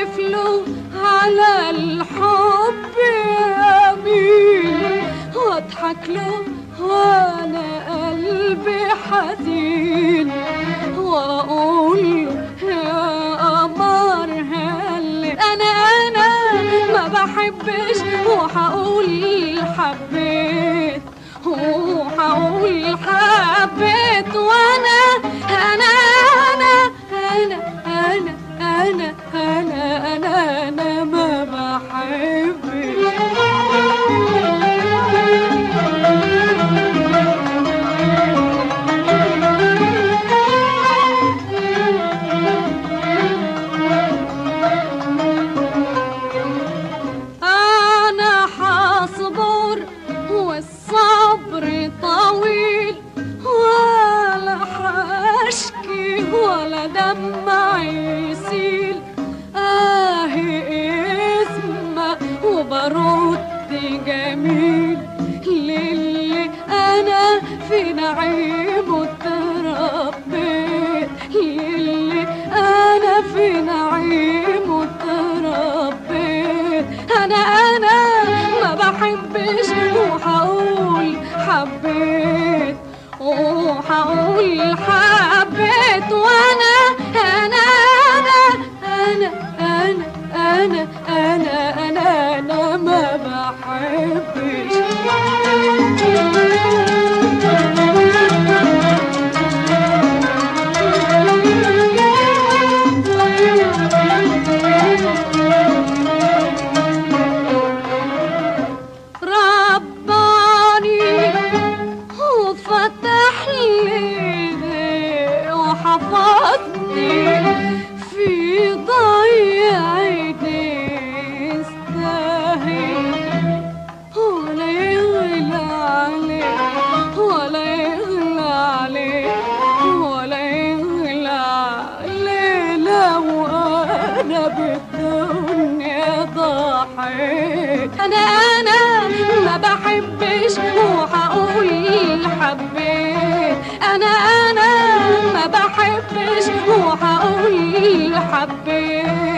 واحلف له على الحب يمين، واضحك له وانا قلبي حزين، واقول له يا قمر هل انا ما بحبش، وهقول حبيت وهقول حبيت، وانا انا انا انا انا انا انا انا انا ما بحبش. انا حصبر والصبر طويل، ولا حشكي ولا دمع يسيل، اسمع وبرد جميل للي انا في نعيمه اتربيت، للي انا في نعيمه اتربيت، انا ما بحبش، وهقول حبيت وهقول حبيت، وانا انا انا انا انا انا انا انا ما بحبش. رباني وفتح لي وحفظني في ضيعتي، يستاهل ولا يغلى عليه ولا يغلى عليه ولا يغلى عليه، لو انا بالدنيا ضحيت، انا ما بحبش، وهقول حبيت، انا ما بحبش، وهقول حبيت،